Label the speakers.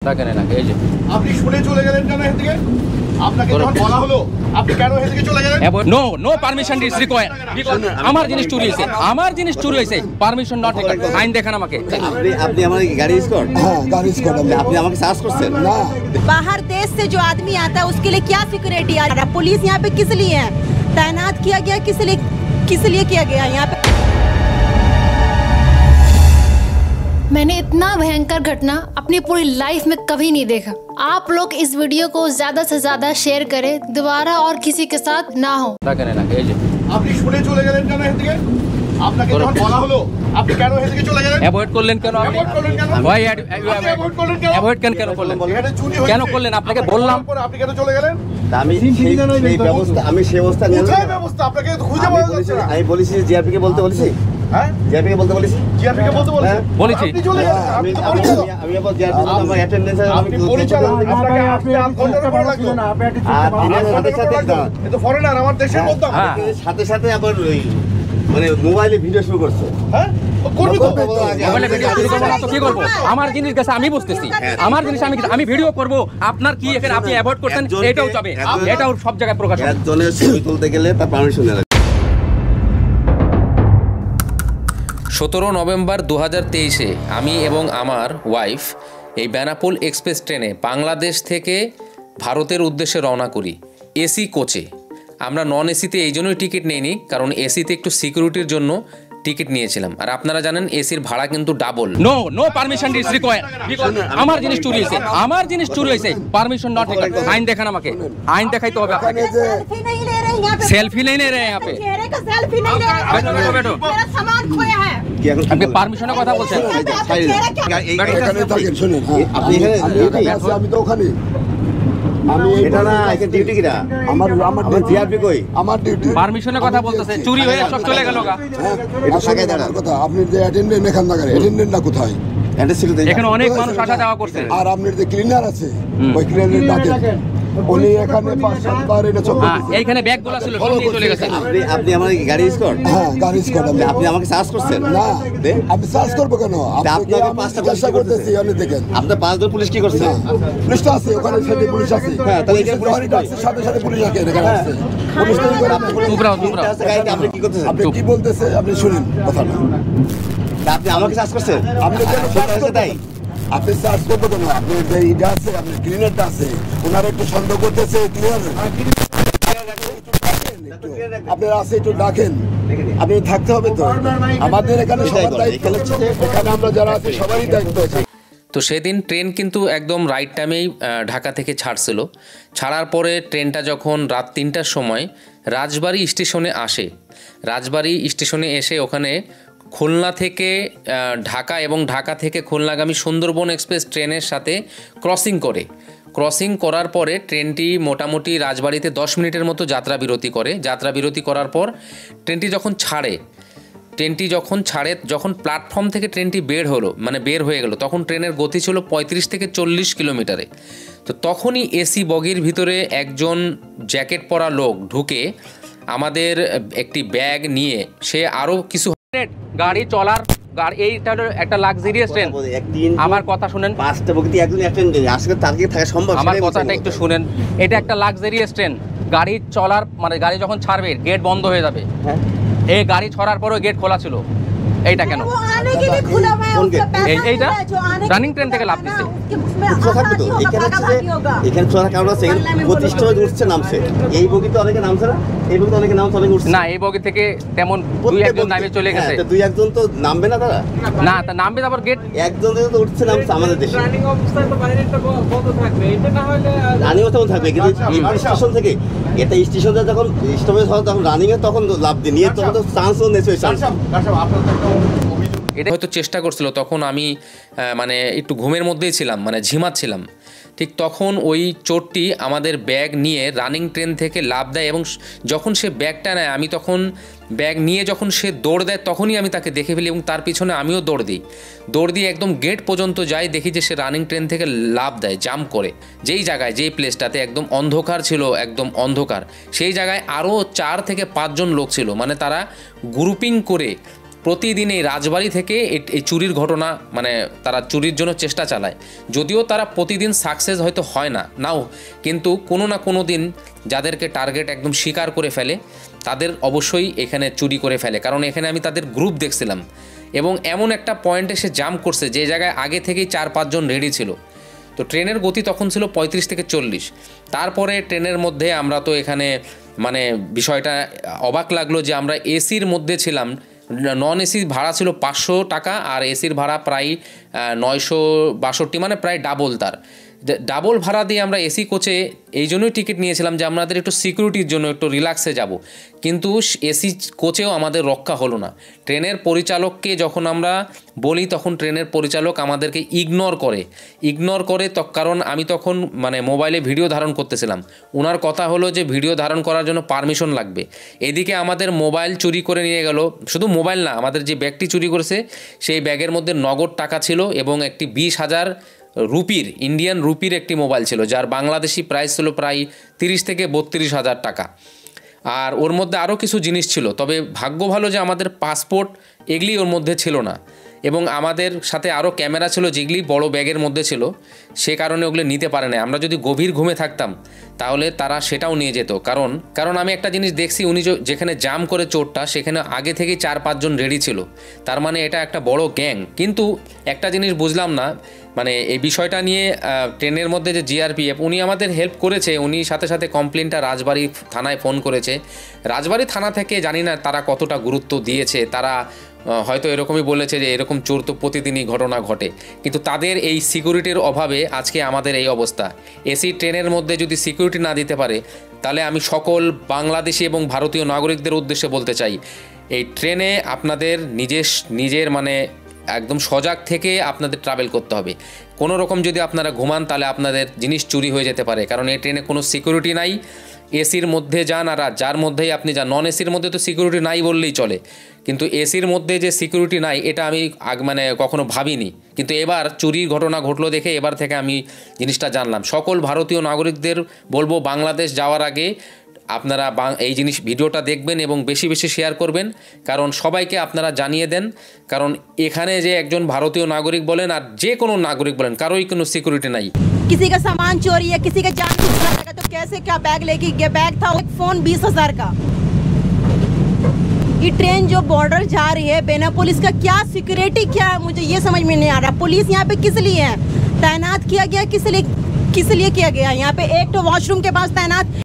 Speaker 1: কেন না এই যে
Speaker 2: আপনি শুনে চলে গেলেন কেন এখান থেকে? আপনাকে যখন বলা হলো আপনি কেন এখান থেকে চলে গেলেন?
Speaker 1: No no permission is required. আমার জিনিস চুরি হয়েছে, আমার জিনিস চুরি হয়েছে, পারমিশন নট রিকোয়ার্ড। আইন দেখান আমাকে।
Speaker 3: আপনি আমার গাড়ি স্কট?
Speaker 4: हाँ गाड़ी स्कॉट
Speaker 3: আপনি আমাকে সার্চ করছেন
Speaker 4: ना
Speaker 5: बाहर देश से जो आदमी आता है उसके लिए क्या सिक्योरिटी आ रहा है? पुलिस यहाँ पे किस लिए है तैनात किया गया? किस लिए किया गया यहाँ पे?
Speaker 6: मैंने इतना भयंकर घटना अपनी पूरी लाइफ में कभी नहीं देखा। आप लोग इस वीडियो को ज्यादा से ज्यादा शेयर करें, दोबारा और किसी के साथ ना हो।
Speaker 1: কেন না এই যে
Speaker 2: আপনি শুনে চলে গেলেন কেন এখান থেকে? আপনাকে যখন বলা হলো আপনি কেন এখান থেকে চলে গেলেন?
Speaker 1: অ্যাভয়েড করলেন কেন?
Speaker 2: Avoid করলেন কেন?
Speaker 1: ভাই
Speaker 2: avoid করলেন কেন?
Speaker 1: অ্যাভয়েড কেন করলেন?
Speaker 2: এখানে চুরি হয়েছে।
Speaker 1: কেন করলেন? আপনাকে বললাম।
Speaker 2: আপনি কেন চলে গেলেন?
Speaker 3: আমি সেই ব্যবস্থা নিয়ে
Speaker 2: কোথায় ব্যবস্থা? আপনাকে তো খুঁজে পাওয়া যাচ্ছে না।
Speaker 3: আমি বলেছি জিআরপি কে বলতে বলেছি,
Speaker 2: হ্যাঁ?
Speaker 3: জিআরপি কে বলতে বলেছি,
Speaker 2: জিআরপি কে বলতে বলেছেন?
Speaker 1: বলেছি।
Speaker 2: আপনি চলে গেলেন। আপনি তো পরিচালক।
Speaker 3: আমি আবার জিআরপি আমার অ্যাটেন্ডেন্স
Speaker 2: আপনি পরিচালক। আপনাকে আসতে আধ ঘন্টার উপর লাগলো।
Speaker 3: আর দিনের সাথে সাথে
Speaker 2: এ তো ফরেনার, আমার দেশের মধ্যে।
Speaker 1: হ্যাঁ।
Speaker 3: সাথে সাথে আবার ওই মানে মোবাইলে ভিডিও শুরু করছে।
Speaker 2: হ্যাঁ? করবি তো।
Speaker 1: মোবাইলে ভিডিও শুরু করবো না তো কি করবো? আমার জিনিস গেছে, আমি বুঝতেছি। আমার জিনিস আমি ভিডিও করব। আপনার কি এখানে আপনি অ্যাভয়েড করছেন? এটাও যাবে, এটাও সব জায়গায় প্রকাশ হবে।
Speaker 3: একজনের ছবি তুলতে গেলে তার পারমিশন নেওয়া লাগে।
Speaker 7: 17 নভেম্বর 2023-এ আমি এবং আমার ওয়াইফ এই বেনাপোল এক্সপ্রেস ট্রেনে বাংলাদেশ থেকে ভারতের উদ্দেশ্যে রওনা করি এসি কোচে। আমরা নন এসিতে এই জন্যই টিকিট নিইনি, কারণ এসিতে একটু সিকিউরিটির জন্য টিকিট নিয়েছিলাম। আর আপনারা জানেন এসির ভাড়া কিন্তু double.
Speaker 1: No no permission is required. আমার জিনিস চুরি হয়েছে, আমার জিনিস চুরি হয়েছে, পারমিশন নট রিকোয়ার্ড। আইন দেখান আমাকে। আইন দেখাইতে হবে আপনাকে।
Speaker 5: सेल्फी नहीं ले रहे हैं यहाँ पे।
Speaker 1: सेल्फी नहीं ले रहे हैं यहाँ पे।
Speaker 5: चेहरे का सेल्फी नहीं ले रहे हैं।
Speaker 1: बैठो, बैठो, बैठो।
Speaker 5: मेरा सामान खोया है।
Speaker 3: কি এখন
Speaker 1: আপনি পারমিশনের কথা বলছেন?
Speaker 4: এখানে থাকেন শুনেন
Speaker 3: আপনি এখানে
Speaker 4: আমি আছি, আমি তো ওখানে আমি
Speaker 3: এটা না এখানে ডিউটি কিরা
Speaker 4: আমার
Speaker 3: জিআরপি কই?
Speaker 4: আমার ডিউটি
Speaker 1: পারমিশনের কথা বলতেছে, চুরি হয়ে সব চলে গেল গা।
Speaker 3: এটা সাকায় দাঁড়ান।
Speaker 4: কথা আপনি যে অ্যাটেন্ডেন্ট এখান থাকেন অ্যাটেন্ডেন্টটা কোথায়?
Speaker 3: অ্যাড্রেস ছিল তো
Speaker 1: এখানে অনেক মানুষ আসা যাওয়া করছে।
Speaker 4: আর আপনার যে ক্লিনার আছে ওই ক্লিনার ডাকেন উনি এখানে 5-7 বার এটা চোখ
Speaker 1: এইখানে ব্যাগগুলো ছিল, সব নিয়ে চলে গেছে।
Speaker 3: আপনি আমার গাড়ি স্কট?
Speaker 4: হ্যাঁ গাড়ি স্কট
Speaker 3: আপনি আমাকে সার্চ করছেন?
Speaker 4: না আমি সার্চ করবো কেন?
Speaker 3: আপনাকে
Speaker 4: আপনাকে
Speaker 3: পাঁচটা
Speaker 4: চেষ্টা করতেছি অনেক দেখেন
Speaker 3: আপনার 5 জন পুলিশ কি করছে?
Speaker 4: পুলিশটা আছে ওখানে, সাথে পুলিশ আছে।
Speaker 3: হ্যাঁ, তাহলে এখানে পুলিশ
Speaker 4: পুলিশ ডাকছে, সাথে সাথে পুলিশ আছে এখানে আছে। পুলিশ তৈরি করে
Speaker 1: চুপরাও চুপরাও।
Speaker 3: গাড়িতে আপনি কি করতেছেন?
Speaker 4: আপনি কি বলতেছে আপনি শুনেন কথাটা।
Speaker 3: আপনি আমাকে সার্চ করছেন?
Speaker 4: আপনি কেন সার্চ করতে
Speaker 3: তাই
Speaker 4: আপনি সার্চ করবো কেন? আপনি যে ইটা আছে আপনার ক্লিনারটা আছে ওনার একটু সন্দেহ করতেছে ক্লিয়ার আপনার আছে একটু ডাকেন, আপনি থাকতে হবে তো। আমাদের এখানে সবার দায়িত্ব, এখানে আমরা যারা আছি সবারই দায়িত্ব আছে।
Speaker 7: তো সেদিন ট্রেন কিন্তু একদম রাইট টাইমেই ঢাকা থেকে ছাড়ছিল। ছাড়ার পরে ট্রেনটা যখন রাত 3টার সময় রাজবাড়ী স্টেশনে আসে, রাজবাড়ী স্টেশনে এসে ওখানে খুলনা থেকে ঢাকা এবং ঢাকা থেকে খুলনাগামী সুন্দরবন এক্সপ্রেস ট্রেনের সাথে ক্রসিং করে। ক্রসিং করার পরে ট্রেনটি মোটামুটি রাজবাড়িতে 10 মিনিটের মতো যাত্রা বিরতি করে। যাত্রা বিরতি করার পর ট্রেনটি যখন ছাড়ে, যখন প্ল্যাটফর্ম থেকে ট্রেনটি বের হয়ে গেল, তখন ট্রেনের গতি ছিল 35 থেকে 40 কিলোমিটারে। তো তখনই এসি বগির ভিতরে একজন জ্যাকেট পরা লোক ঢুকে আমাদের একটি ব্যাগ নিয়ে সে আরও কিছু
Speaker 1: গাড়ি চলার এইটা হলো একটা লাক্সারিয়াস ট্রেন। আমার কথা শুনেন,
Speaker 3: 5টা বগিতে একজন অ্যাটেন্ডেন্ট আজকে তাকে থাকা সম্ভব?
Speaker 1: আমার কথাটা একটু শুনেন। এটা একটা লাক্সারিয়াস ট্রেন। গাড়ি চলার গাড়ি যখন ছাড়বে গেট বন্ধ হয়ে যাবে। এই গাড়ি ছড়ার পরও গেট খোলা ছিল। এইটা কেন?
Speaker 5: वो आने के लिए खुला हुआ है, उसका पैसा
Speaker 1: এইটা
Speaker 5: मिला है, जो आने के
Speaker 1: রানিং
Speaker 5: लिए
Speaker 1: ট্রেন থেকে লাভ দিচ্ছে।
Speaker 5: उसमें
Speaker 3: থাকবে তো
Speaker 5: आसानी होगा,
Speaker 3: এখানে হচ্ছে
Speaker 5: भागाभागी होगा।
Speaker 3: এখানে চলার কারণ আছে। 25টা উঠছে নামছে, এই বগিতে অনেকে নামছে না, এই বগিতে অনেকে নামছে, অনেকে উঠছে
Speaker 1: না, এই বগি থেকে তেমন 2-1 নামে চলে গেছে।
Speaker 3: 2-1 জন তো নামবে না তারা?
Speaker 1: না, তা নামবে আবার গেট।
Speaker 3: একজন তো উঠছে নামছে আমাদের দেশে।
Speaker 8: রানিং অবস্থায় তো বাইরেটা বন্ধ থাকবে, এটা না হলে
Speaker 3: রানিং অবস্থা থাকবে, কিন্তু স্টেশন থেকে এটা স্টেশনে যখন স্টপেজ হয় তখন রানিং এ তখন লাভ দিয়ে নিয়ে তখন তো চান্সও নেছে।
Speaker 7: এটা হয়তো চেষ্টা করছিল, তখন আমি মানে একটু ঘুমের মধ্যেই ছিলাম, মানে ঝিমাচ্ছিলাম। ঠিক তখন ওই চোরটি আমাদের ব্যাগ নিয়ে রানিং ট্রেন থেকে লাফ দেয় এবং যখন সে ব্যাগটা নেয়, আমি তখন ব্যাগ নিয়ে যখন সে দৌড় দেয় তখনই আমি তাকে দেখে ফেলি এবং তার পিছনে আমিও দৌড় দিয়ে একদম গেট পর্যন্ত যাই, দেখি যে সে রানিং ট্রেন থেকে লাফ দেয় জাম্প করে। যেই জায়গায়, যেই প্লেসটাতে একদম অন্ধকার ছিল, একদম অন্ধকার, সেই জায়গায় আরও 4 থেকে 5 জন লোক ছিল। মানে তারা গ্রুপিং করে প্রতিদিন এই রাজবাড়ি থেকে এই চুরির ঘটনা মানে তারা চুরির জন্য চেষ্টা চালায়। যদিও তারা প্রতিদিন সাকসেস হয়তো হয় না নাও, কিন্তু কোনো না কোনো দিন যাদেরকে টার্গেট একদম স্বীকার করে ফেলে তাদের অবশ্যই এখানে চুরি করে ফেলে। কারণ এখানে আমি তাদের গ্রুপ দেখছিলাম এবং এমন একটা পয়েন্টে সে জাম্প করছে যে জায়গায় আগে থেকেই 4-5 জন রেডি ছিল। তো ট্রেনের গতি তখন ছিল 35 থেকে 40। তারপরে ট্রেনের মধ্যে আমরা তো এখানে মানে বিষয়টা অবাক লাগলো যে আমরা এসির মধ্যে ছিলাম, নন এসি ভাড়া ছিল 500 টাকা আর এসির ভাড়া প্রায় 962, মানে প্রায় ডাবল। তার ডাবল ভাড়া দিয়ে আমরা এসি কোচে এই জন্যই টিকিট নিয়েছিলাম যে আমাদের একটু সিকিউরিটির জন্য একটু রিল্যাক্সে যাব, কিন্তু এসি কোচেও আমাদের রক্ষা হলো না। ট্রেনের পরিচালককে যখন আমরা বলি তখন ট্রেনের পরিচালক আমাদেরকে ইগনোর করে কারণ আমি তখন মানে মোবাইলে ভিডিও ধারণ করতেছিলাম। ওনার কথা হলো যে ভিডিও ধারণ করার জন্য পারমিশন লাগবে। এদিকে আমাদের মোবাইল চুরি করে নিয়ে গেল, শুধু মোবাইল না, আমাদের যে ব্যাগটি চুরি করেছে সেই ব্যাগের মধ্যে নগদ টাকা ছিল এবং একটি 20,000 রুপির, ইন্ডিয়ান রুপির একটি মোবাইল ছিল, যার বাংলাদেশি প্রাইস ছিল প্রায় 30 থেকে 32,000 টাকা। আর ওর মধ্যে আরও কিছু জিনিস ছিল, তবে ভাগ্য ভালো যে আমাদের পাসপোর্ট এগুলি ওর মধ্যে ছিল না এবং আমাদের সাথে আরও ক্যামেরা ছিল যেগুলি বড় ব্যাগের মধ্যে ছিল, সে কারণে ওগুলো নিতে পারে না। আমরা যদি গভীর ঘুমে থাকতাম তাহলে তারা সেটাও নিয়ে যেত। কারণ আমি একটা জিনিস দেখছি, উনি যেখানে জাম করে চোরটা সেখানে আগে থেকেই 4-5 জন রেডি ছিল, তার মানে এটা একটা বড় গ্যাং। কিন্তু একটা জিনিস বুঝলাম না, মানে এই বিষয়টা নিয়ে ট্রেনের মধ্যে যে জিআরপিএফ উনি আমাদের হেল্প করেছে, উনি সাথে সাথে কমপ্লেনটা রাজবাড়ি থানায় ফোন করেছে। রাজবাড়ি থানা থেকে জানি না তারা কতটা গুরুত্ব দিয়েছে, তারা হয়তো এরকমই বলেছে যে এরকম চোর তো প্রতিদিনই ঘটনা ঘটে, কিন্তু তাদের এই সিকিউরিটির অভাবে আজকে আমাদের এই অবস্থা। এসি ট্রেনের মধ্যে যদি সিকিউরিটি না দিতে পারে তাহলে আমি সকল বাংলাদেশি এবং ভারতীয় নাগরিকদের উদ্দেশ্যে বলতে চাই, এই ট্রেনে আপনাদের নিজের মানে একদম সজাগ থেকে আপনাদের ট্রাভেল করতে হবে। কোনো রকম যদি আপনারা ঘুমান তাহলে আপনাদের জিনিস চুরি হয়ে যেতে পারে, কারণ এই ট্রেনে কোনো সিকিউরিটি নাই। এসির মধ্যে যান আর যার মধ্যেই আপনি যান, নন এসির মধ্যে তো সিকিউরিটি নাই বললেই চলে, কিন্তু এসির মধ্যে যে সিকিউরিটি নাই এটা আমি মানে কখনো ভাবিনি, কিন্তু এবার চুরির ঘটনা ঘটলো দেখে এবার থেকে আমি জিনিসটা জানলাম। সকল ভারতীয় নাগরিকদের বলবো বাংলাদেশ যাওয়ার আগে আপনারা এই ভিডিওটা দেখবেন এবং বেশি বেশি শেয়ার করবেন, কারণ সবাইকে আপনারা জানিয়ে দেন, কারণ এখানে যে একজন ভারতীয় নাগরিক বলেন আর যে কোনো নাগরিক বলেন কারোই কোনো সিকিউরিটি নাই।
Speaker 5: किसी का सामान चोरी है, किसी का जान चुरा है, तो कैसे क्या बैग लेके गया? बैग था एक फोन 20,000 का। ये ट्रेन जो बॉर्डर जा रही है बिना पुलिस का, क्या सिक्योरिटी क्या है मुझे ये समझ में नहीं आ रहा। पुलिस यहाँ पे किस लिए है तैनात किया गया, किस लिए किया गया? यहाँ पे एक तो वॉशरूम के पास तैनात